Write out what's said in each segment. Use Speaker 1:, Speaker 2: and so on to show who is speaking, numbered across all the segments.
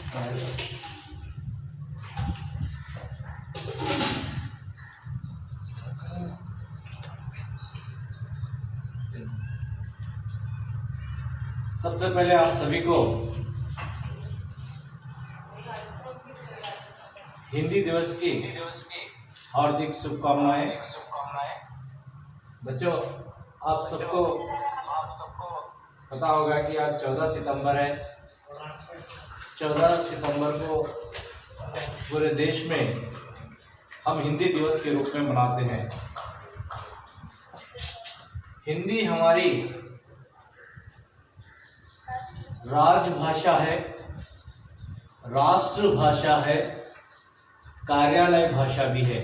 Speaker 1: सबसे पहले आप सभी को हिंदी दिवस की हार्दिक शुभकामनाएं। बच्चों, आप सबको पता होगा कि आज 14 सितंबर है। 14 सितंबर को पूरे देश में हम हिंदी दिवस के रूप में मनाते हैं। हिंदी हमारी राजभाषा है, राष्ट्रभाषा है, कार्यालय भाषा भी है।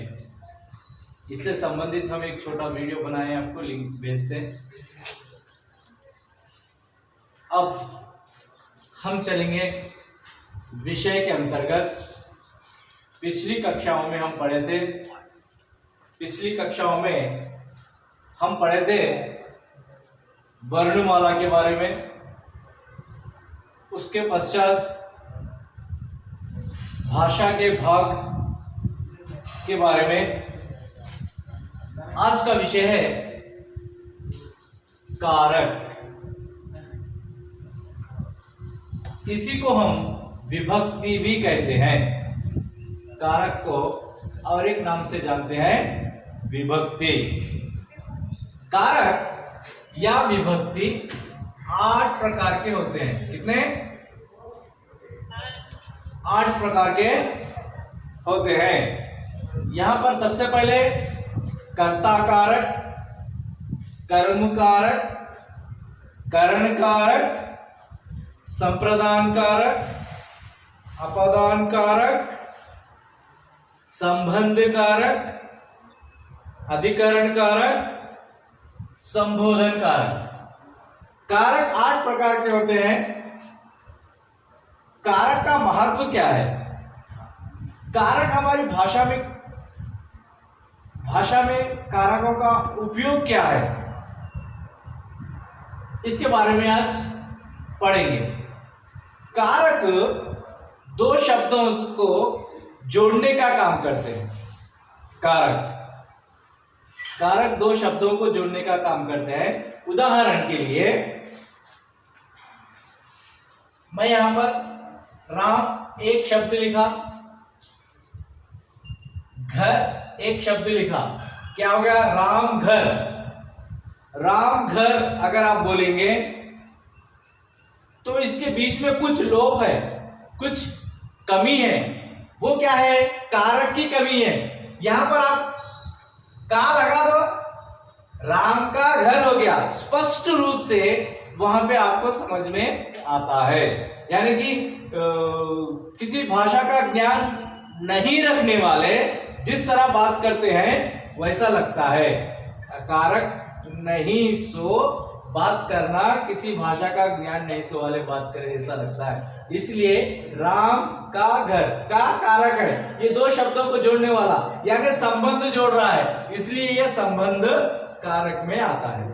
Speaker 1: इससे संबंधित हम एक छोटा वीडियो बनाए हैं, आपको लिंक भेजते हैं। अब हम चलेंगे विषय के अंतर्गत। पिछली कक्षाओं में हम पढ़े थे वर्णमाला के बारे में। उसके पश्चात भाषा के भाग के बारे में। आज का विषय है कारक। इसी को हम विभक्ति भी कहते हैं। कारक को और एक नाम से जानते हैं, विभक्ति। कारक या विभक्ति 8 प्रकार के होते हैं। कितने? 8 प्रकार के होते हैं। यहां पर सबसे पहले कर्ता कारक, कर्म कारक, करण कारक, संप्रदान कारक, अपदान कारक, संबंध कारक, अधिकरण कारक, संबोधन कारक। कारक 8 प्रकार के होते हैं। कारक का महत्व क्या है? कारक हमारी भाषा में कारकों का उपयोग क्या है, इसके बारे में आज पढ़ेंगे। कारक 2 शब्दों को जोड़ने का काम करते हैं। कारक 2 शब्दों को जोड़ने का काम करते हैं। उदाहरण के लिए मैं यहां पर राम एक शब्द लिखा, घर एक शब्द लिखा, क्या हो गया? राम घर। राम घर अगर आप बोलेंगे तो इसके बीच में कुछ लोप है, कुछ कमी है। वो क्या है? कारक की कमी है। यहां पर आप का लगा दो, राम का घर हो गया। स्पष्ट रूप से वहां पे आपको समझ में आता है। यानी कि किसी भाषा का ज्ञान नहीं रखने वाले जिस तरह बात करते हैं वैसा लगता है। कारक नहीं सो बात करना, किसी भाषा का ज्ञान नहीं सो वाले बात करे ऐसा लगता है। इसलिए राम का घर का कारक है, ये 2 शब्दों को जोड़ने वाला, यानी संबंध जोड़ रहा है, इसलिए यह संबंध कारक में आता है।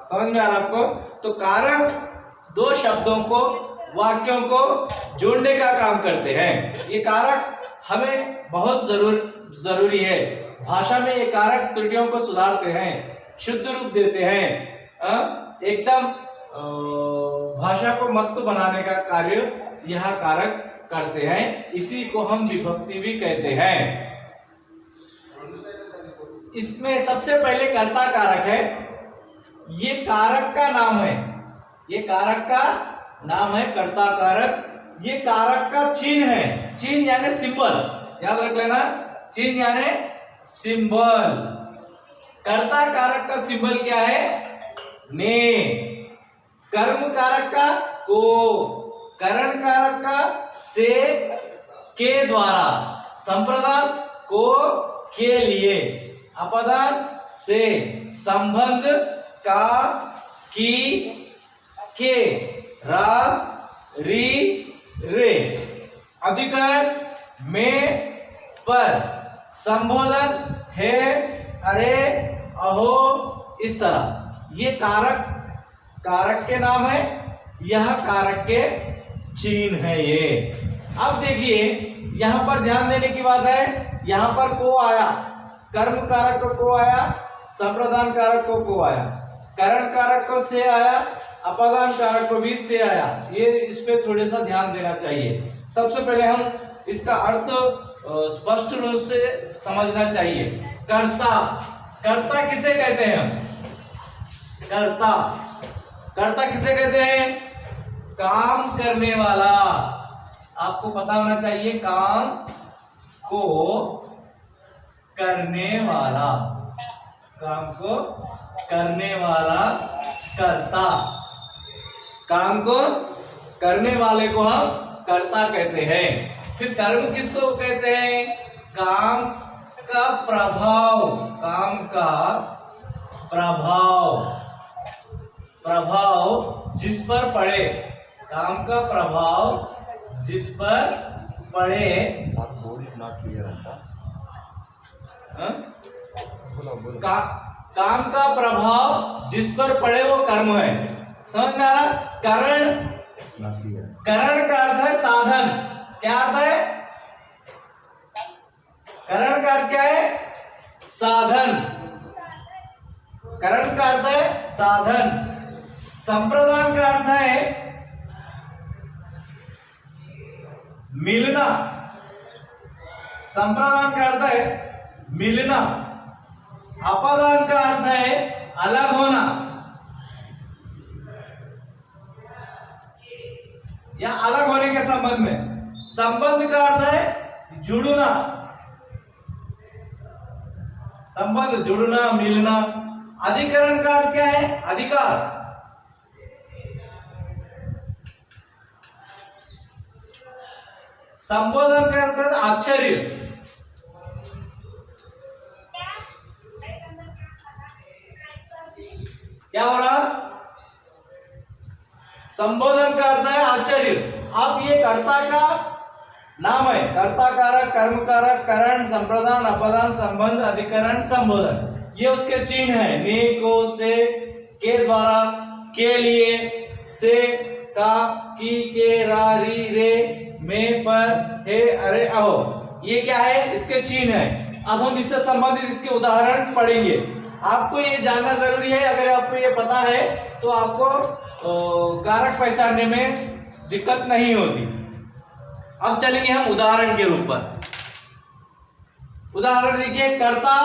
Speaker 1: समझ में आ रहा आपको? तो कारक 2 शब्दों को, वाक्यों को जोड़ने का काम करते हैं। ये कारक हमें बहुत जरूरी है। भाषा में ये कारक त्रुटियों को सुधारते हैं, शुद्ध रूप देते हैं, एकदम भाषा को मस्त बनाने का कार्य यह कारक करते हैं। इसी को हम विभक्ति भी कहते हैं। इसमें सबसे पहले कर्ता कारक है। ये कारक का नाम है, ये कारक का नाम है कर्ता कारक। ये कारक का चिन्ह है। चिन्ह यानी सिंबल, याद रख लेना। चिन्ह यानी सिंबल। कर्ता कारक का सिंबल क्या है? ने। कर्म कारक का को, करण कारक का से, के द्वारा, संप्रदान को, के लिए, अपदान से, संबंध का, की, के, रा, री, रे, अधिकरण में, पर, संबोधन है, अरे, अहो, इस तरह। ये कारक के नाम है, यह कारक के चिन्ह है। ये अब देखिए यहां पर ध्यान देने की बात है, यहां पर को आया, कर्म कारक को आया, संप्रदान कारक को आया, करण कारक को से आया, अपादान कारक को भी से आया। ये इस पे थोड़ा सा ध्यान देना चाहिए। सबसे पहले हम इसका अर्थ स्पष्ट रूप से समझना चाहिए। कर्ता, कर्ता किसे कहते हैं हम? कर्ता, कर्ता किसे कहते हैं? काम करने वाला। आपको पता होना चाहिए, काम को करने वाला, काम को करने वाला कर्ता। काम को करने वाले को हम कर्ता कहते हैं। फिर कर्म किसको कहते हैं? काम का प्रभाव, काम का प्रभाव, प्रभाव जिस पर पड़े, काम का प्रभाव जिस पर पड़े। काम का प्रभाव जिस पर पड़े वो कर्म है। समझ में आ रहा? करण, करण का अर्थ है साधन। क्या अर्थ है? करण का अर्थ क्या है? साधन। करण का अर्थ है साधन। संप्रदान का अर्थ है मिलना। संप्रदान का अर्थ है मिलना। अपादान का अर्थ है अलग होना या अलग होने के संबंध में। संबंध का अर्थ है जुड़ना, संबंध, जुड़ना, मिलना। अधिकरण का अर्थ क्या है? अधिकार। संबोधन का अर्थ है आश्चर्य। क्या हो रहा? संबोधन का अर्थ है आश्चर्य। अब ये कर्ता का नाम है। कर्ता कारक, कर्म कारक, करण, संप्रदान, अपादान, संबंध, अधिकरण, संबोधन, ये उसके चिन्ह है। ने, को, से, के द्वारा, के लिए, से, का, की, के, रा, री, रे, में, पर, हे, अरे, अहो, ये क्या है? इसके चिन्ह है। अब हम इससे संबंधित इसके उदाहरण पढ़ेंगे। आपको ये जानना जरूरी है। अगर आपको ये पता है तो आपको कारक पहचानने में दिक्कत नहीं होती। अब चलेंगे हम उदाहरण के रूप पर। उदाहरण देखिए, कर्ता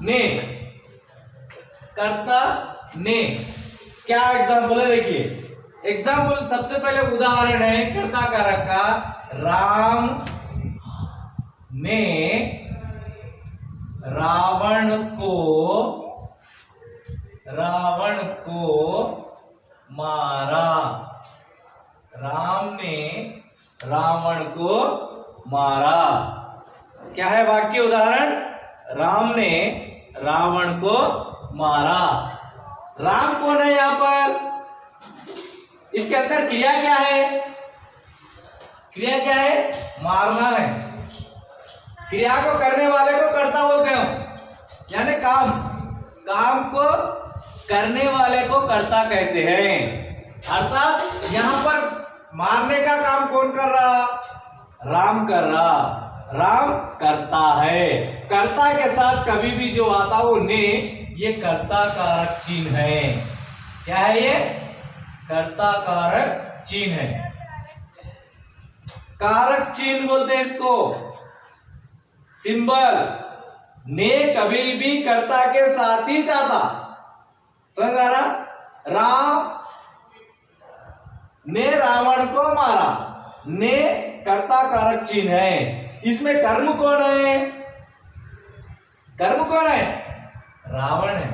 Speaker 1: ने, कर्ता ने क्या एग्जाम्पल है? देखिए एग्जाम्पल, सबसे पहले उदाहरण है कर्ता कारक का। राम ने रावण को मारा। राम ने रावण को मारा। क्या है वाक्य उदाहरण? राम ने रावण को मारा। राम कौन है यहां पर? इसके अंदर क्रिया क्या है? क्रिया क्या है? मारना है। क्रिया को करने वाले को कर्ता बोलते हैं हम, यानी काम, काम को करने वाले को कर्ता कहते हैं। अर्थात यहां पर मारने का काम कौन कर रहा? राम कर रहा। राम करता है। कर्ता के साथ कभी भी जो आता वो ने, ये कर्ता कारक चिन्ह है। क्या है ये? कर्ता कारक चिन्ह है। कारक चिन्ह बोलते हैं इसको, सिंबल। ने कभी भी कर्ता के साथ ही जाता। समझ आ रहा? राम ने रावण को मारा। ने कर्ता कारक चिन्ह है। इसमें कर्म कौन है? कर्म कौन है? रावण है।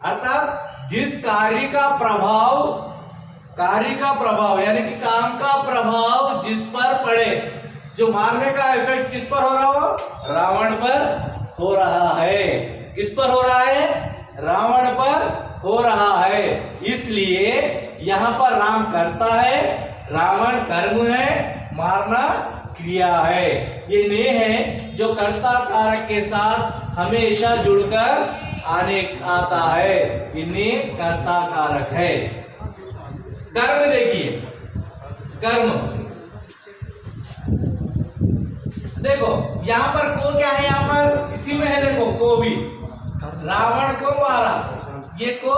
Speaker 1: अर्थात जिस कार्य का प्रभाव, कार्य का प्रभाव यानी कि काम का प्रभाव जिस पर पड़े, जो मारने का इफेक्ट किस पर हो रहा हो? रावण पर हो रहा है। किस पर हो रहा है? रावण पर हो रहा है। इसलिए यहां पर राम करता है, रावण कर्म है, मारना क्रिया है। ये ने है जो कर्ता कारक के साथ हमेशा जुड़कर आता है। ये ने कर्ता कारक है। कर्म देखिए, कर्म देखो यहाँ पर को क्या है, यहाँ पर इसी में है, देखो को भी, रावण को मारा, ये को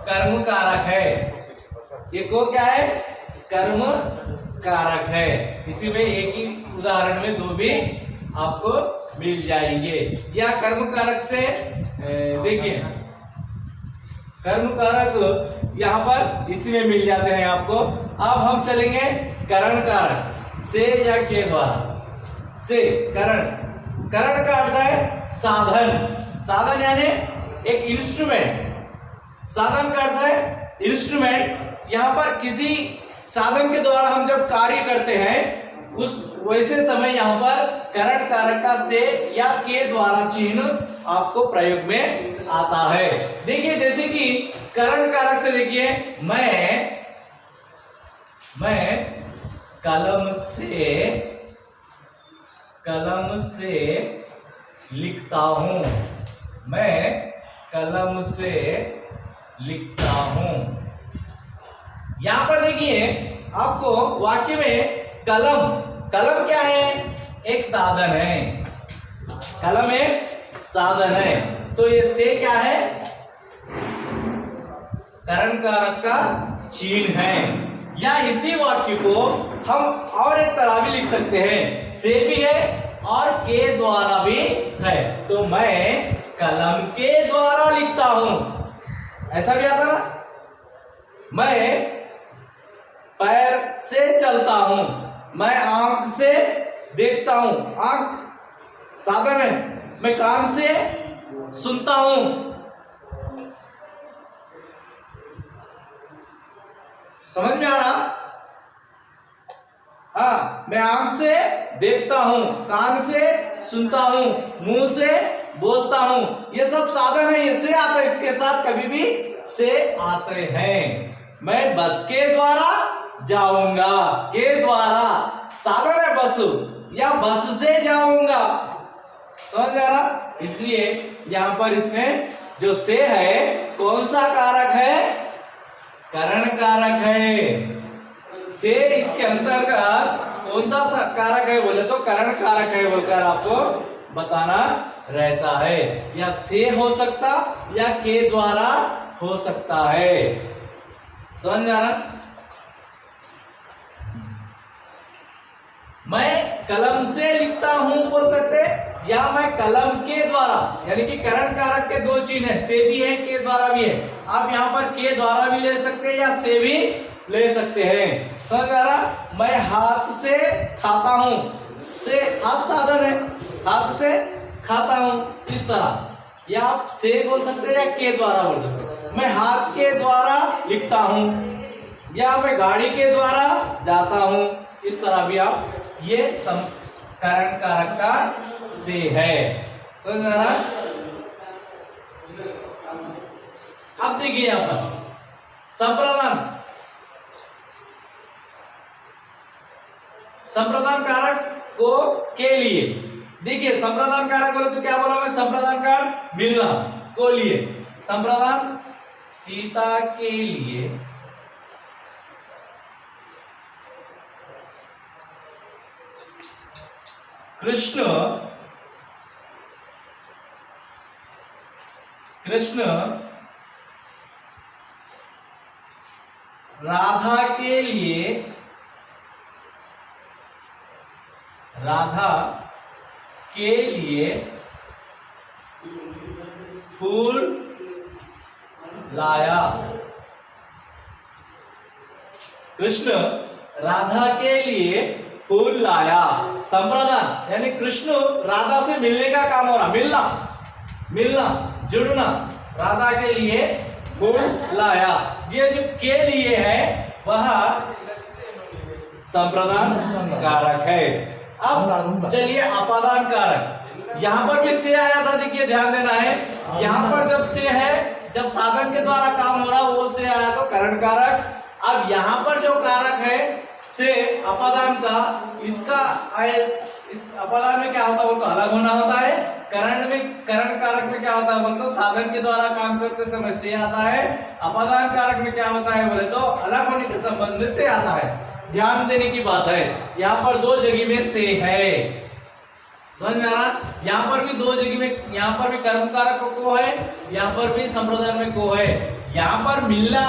Speaker 1: कर्म कारक है, ये को क्या है, कर्म कारक है। इसी में एक ही उदाहरण में दो भी आपको मिल जाएंगे। या कर्म कारक से देखिए, कर्म कारक यहाँ पर इसी में मिल जाते हैं आपको। अब हम चलेंगे करण कारक से या के द्वारा। से करण, करण का अर्थ है साधन, साधन यानी एक इंस्ट्रूमेंट, साधन का अर्थ है इंस्ट्रूमेंट। यहाँ पर किसी साधन के द्वारा हम जब कार्य करते हैं उस वैसे समय यहाँ पर करण कारक का से या के द्वारा चिन्ह आपको प्रयोग में आता है। देखिए जैसे कि करण कारक से देखिए, मैं कलम से लिखता हूं, मैं कलम से लिखता हूं। यहां पर देखिए आपको वाक्य में कलम, कलम क्या है, एक साधन है, कलम एक साधन है, तो ये से क्या है, करण कारक का चिन्ह है। या इसी वाक्य को हम और एक तरह भी लिख सकते हैं, से भी है और के द्वारा भी है, तो मैं कलम के द्वारा लिखता हूं, ऐसा भी आता ना। मैं पैर से चलता हूं, मैं आंख से देखता हूं, आंख साधन है, मैं कान से सुनता हूं, समझ में आ रहा। हाँ, मैं आंख से देखता हूं, कान से सुनता हूं, मुंह से बोलता हूं, ये सब साधन है, ये से आता है, इसके साथ कभी भी से आते हैं। मैं बस के द्वारा जाऊंगा, के द्वारा साधन है बस, या बस से जाऊंगा, समझ में आ रहा। इसलिए यहां पर इसमें जो से है कौन सा कारक है, करण कारक है। से इसके अंतर्गत कौन सा कारक है बोले तो करण कारक है बोलकर आपको बताना रहता है। या से हो सकता या के द्वारा हो सकता है, समझ में आ रहा। मैं कलम से लिखता हूं बोल सकते, या मैं कलम के द्वारा, यानी कि करण कारक के दो चिन्ह है, से भी है, के द्वारा भी है। आप यहाँ पर के द्वारा भी ले सकते हैं या से भी ले सकते हैं, समझ आ रहा। मैं हाथ से खाता हूं, से हाथ साधन है, हाथ से खाता हूं, इस तरह या आप से बोल सकते हैं या के द्वारा बोल सकते हैं। मैं हाथ के द्वारा लिखता हूं, या मैं गाड़ी के द्वारा जाता हूं, इस तरह भी आप ये करण कारक का से है, समझ में आ रहा। अब देखिए यहां पर संप्रदान, संप्रदान कारक को के लिए देखिए, संप्रदान कारक बोले तो क्या बोला मैं, संप्रदान कारक मिलना को लिए, संप्रदान सीता के लिए कृष्ण राधा के लिए, राधा के लिए फूल लाया। कृष्ण राधा के लिए फूल लाया, संप्रदान यानी कृष्ण राधा से मिलने का काम हो रहा, मिलना जुड़ना, राधा के लिए फूल लाया। ये जो के लिए है वह संप्रदान कारक है। अब चलिए अपादान कारक, यहां पर भी से आया था, देखिए ध्यान देना है, यहां पर जब से है, जब साधन के द्वारा काम हो रहा वो से आया तो करण कारक। अब यहां पर जो कारक है से अपादान का, इसका इस अपादान में क्या होता है बोलते अलग होना होता है, करण में, करण कारक में क्या होता है बोलते साधन के द्वारा काम करते समय से आता है, अपादान कारक में क्या होता है बोले तो अलग होने के संबंध में से आता है। ध्यान देने की बात है, यहाँ पर दो जगह में से है, समझ में आ रहा? यहाँ पर भी दो जगह में, यहाँ पर भी कर्म कारक को है, यहाँ पर भी संप्रदान में को है। यहाँ पर मिलना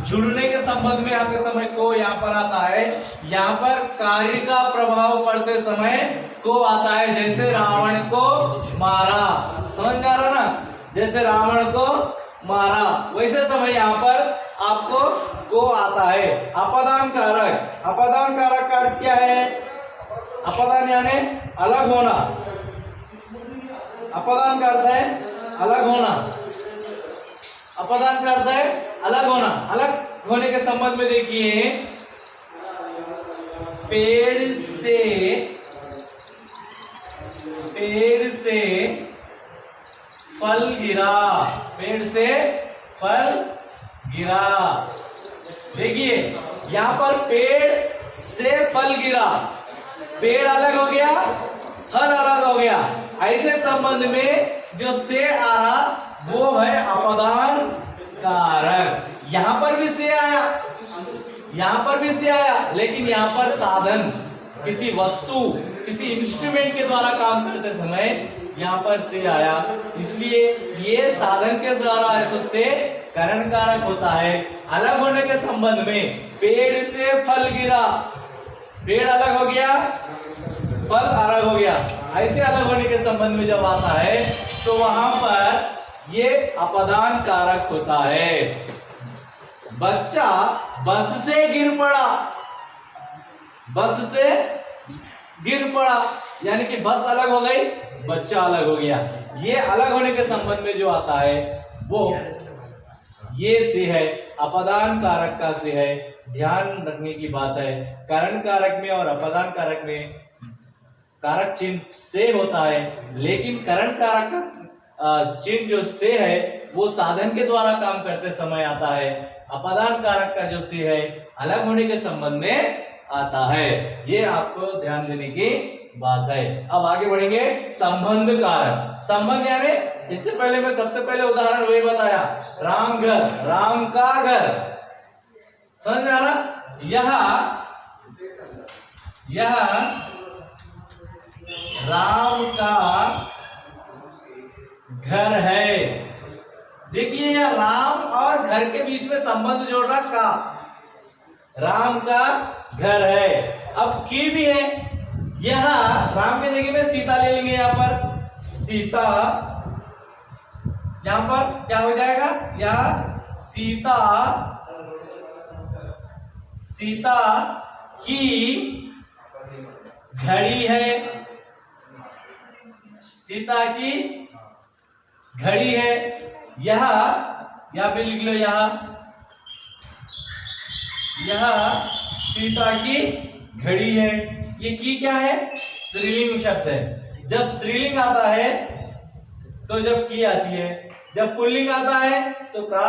Speaker 1: जुड़ने के संबंध में आते समय को यहाँ पर आता है, यहाँ पर कार्य का प्रभाव पड़ते समय को आता है। जैसे रावण को मारा, समझ में आ रहा ना, जैसे रावण को मारा वैसे समय यहाँ पर आपको को आता है। अपदान कारक, अपदान कारक का अर्थ क्या है? अपदान यानी अलग होना, अपदान का अर्थ है अलग होना, अपदान का अर्थ है अलग होना। अलग होने के संबंध में देखिए, पेड़ से फल गिरा, पेड़ से फल गिरा। देखिए यहां पर पेड़ से फल गिरा, पेड़ अलग हो गया, फल अलग हो गया। ऐसे संबंध में जो से आ रहा वो है अपदान कारक। यहां पर भी से आया, यहां पर भी से आया, लेकिन यहां पर साधन किसी वस्तु, किसी इंस्ट्रूमेंट के द्वारा काम करते समय यहाँ पर से आया, इसलिए ये साधन के द्वारा ऐसे से करण कारक होता है। अलग होने के संबंध में पेड़ से फल गिरा, पेड़ अलग हो गया, फल अलग हो गया। ऐसे अलग होने के संबंध में जब आता है तो वहां पर ये अपदान कारक होता है। बच्चा बस से गिर पड़ा, बस से गिर पड़ा यानी कि बस अलग हो गई, बच्चा अलग हो गया। ये अलग होने के संबंध में जो आता है वो ये से है, अपदान कारक का से है। ध्यान रखने की बात है, करण कारक में और अपदान कारक में कारक चिन्ह से होता है, लेकिन करण कारक का चिन्ह जो से है वो साधन के द्वारा काम करते समय आता है। अपदान कारक का जो से है अलग होने के संबंध में आता है। ये आपको ध्यान देने की बात है। अब आगे बढ़ेंगे, संबंध कारक। संबंध यानी इससे पहले मैं सबसे पहले उदाहरण वही बताया, राम घर, राम का घर, समझ में आ रहा? यह राम का घर है। देखिए यह राम और घर के बीच में संबंध जोड़ रहा का, राम का घर है। अब की भी है, यह राम के जगह में सीता ले लेंगे, यहां पर सीता, यहां पर क्या हो जाएगा, यह सीता, सीता की घड़ी है, सीता की घड़ी है। यहां पे लिख लो, यह सीता की घड़ी है। ये की क्या है? स्त्रीलिंग शब्द है। जब स्त्रीलिंग आता है तो जब की आती है, जब पुल्लिंग आता है तो का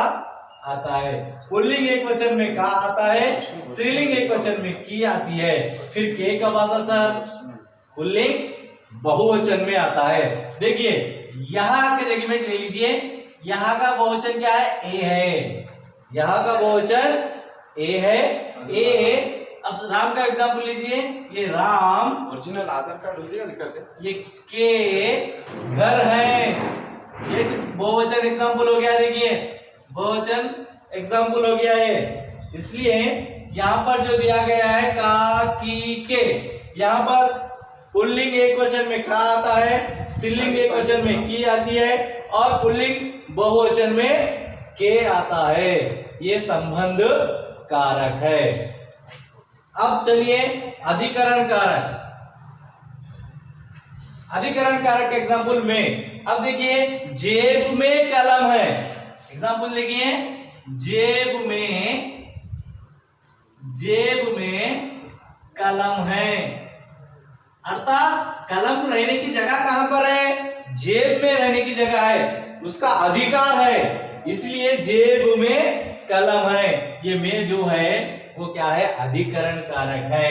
Speaker 1: आता है। पुल्लिंग एक वचन में का आता है, स्त्रीलिंग एक वचन में की आती है। फिर के कब आता सर? पुल्लिंग बहुवचन में आता है। देखिए यहां के जगह में ले लीजिए, यहां का बहुवचन क्या है? ए है, यहां का बहुवचन ए है। ए, अब राम का एग्जाम्पल लीजिए, ये राम,
Speaker 2: ओरिजिनल आधार कार्ड हो जाएगा दिखाते,
Speaker 1: ये के घर है, ये बहुवचन एग्जाम्पल हो गया। देखिए बहुवचन एग्जाम्पल हो गया ये, इसलिए यहाँ पर जो दिया गया है का, की, के, यहाँ पर पुल्लिंग एक वचन में का आता है, स्त्रीलिंग एक वचन में की आती है और पुल्लिंग बहुवचन में के आता है। ये संबंध कारक है। अब चलिए अधिकरण कारक, अधिकरण कारक के एग्जाम्पल में अब देखिए, जेब में कलम है, एग्जाम्पल देखिए, जेब में कलम है, अर्थात कलम रहने की जगह कहां पर है? जेब में रहने की जगह है, उसका अधिकार है, इसलिए जेब में कलम है। ये में जो है वो क्या है? अधिकरण कारक है।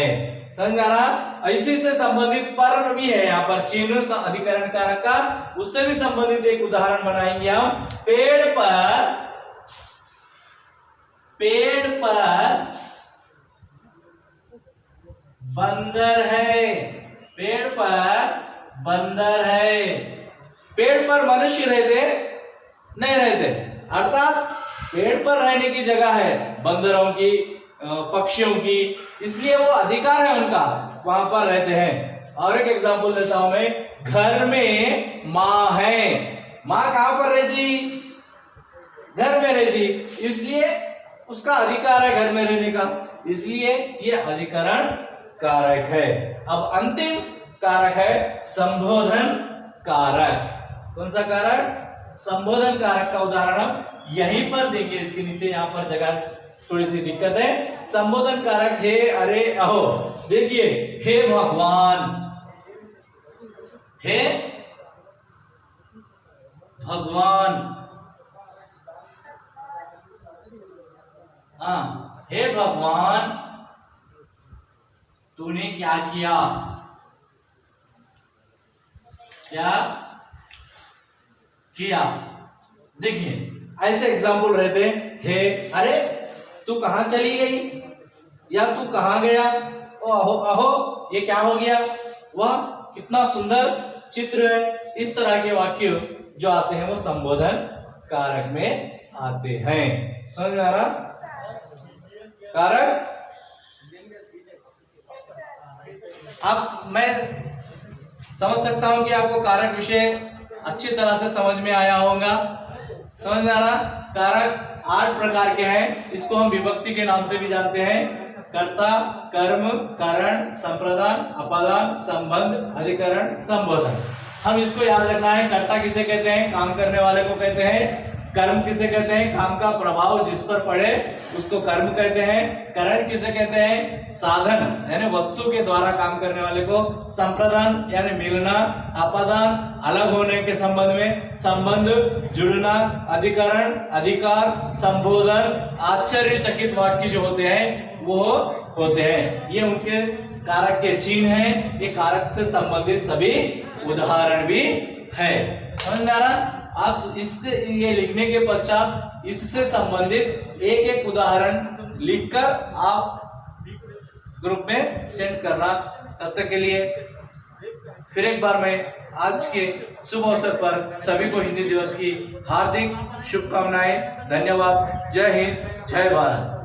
Speaker 1: समझ आ रहा? इसी से संबंधित पर भी है, यहाँ पर चिन्ह अधिकरण कारक का, उससे भी संबंधित एक उदाहरण बनाएंगे हम। पेड़ पर बंदर है, पेड़ पर बंदर है। पेड़ पर मनुष्य रहते नहीं रहते, अर्थात पेड़ पर रहने की जगह है बंदरों की, पक्षियों की, इसलिए वो अधिकार है उनका, वहां पर रहते हैं। और एक एग्जांपल देता हूं मैं, घर में माँ है, माँ कहां पर रहती? घर में रहती, इसलिए उसका अधिकार है घर में रहने का, इसलिए ये अधिकरण कारक है। अब अंतिम कारक है संबोधन कारक। कौन सा कारक? संबोधन कारक का उदाहरण हम यहीं पर देंगे, इसके नीचे यहां पर जगह थोड़ी सी दिक्कत है। संबोधन कारक हे, अरे, अहो। देखिए, हे भगवान, हे भगवान, हाँ, हे भगवान तूने क्या किया? क्या किया? देखिए, ऐसे एग्जाम्पल रहते हैं, हे, अरे तू कहां चली गई, या तू कहां गया, ओ अहो अहो, ये क्या हो गया, वह कितना सुंदर चित्र है। इस तरह के वाक्य जो आते हैं वो संबोधन कारक में आते हैं। समझ में आ रहा? कारक, अब मैं समझ सकता हूं कि आपको कारक विषय अच्छी तरह से समझ में आया होगा। समझ में आ रहा? कारक 8 प्रकार के हैं, इसको हम विभक्ति के नाम से भी जानते हैं, कर्ता, कर्म, कारण, संप्रदान, अपादान, संबंध, अधिकरण, संबोधन। हम इसको याद रखना है। कर्ता किसे कहते हैं? काम करने वाले को कहते हैं। कर्म किसे कहते हैं? काम का प्रभाव जिस पर पड़े उसको कर्म कहते हैं। कारण किसे कहते हैं? साधन यानी वस्तु के द्वारा काम करने वाले को। संप्रदान यानी मिलना। अपादान अलग होने के संबंध में। संबंध जुड़ना। अधिकरण अधिकार। संबोधन आश्चर्यचकित वाक्य जो होते हैं वो होते हैं। ये उनके कारक के चिन्ह हैं। ये कारक से संबंधित सभी उदाहरण भी है। समझ में आ रहा? आप इससे ये लिखने के पश्चात इससे संबंधित एक एक उदाहरण लिखकर आप ग्रुप में सेंड करना। तब तक के लिए फिर एक बार मैं आज के शुभ अवसर पर सभी को हिंदी दिवस की हार्दिक शुभकामनाएं। धन्यवाद। जय हिंद, जय भारत।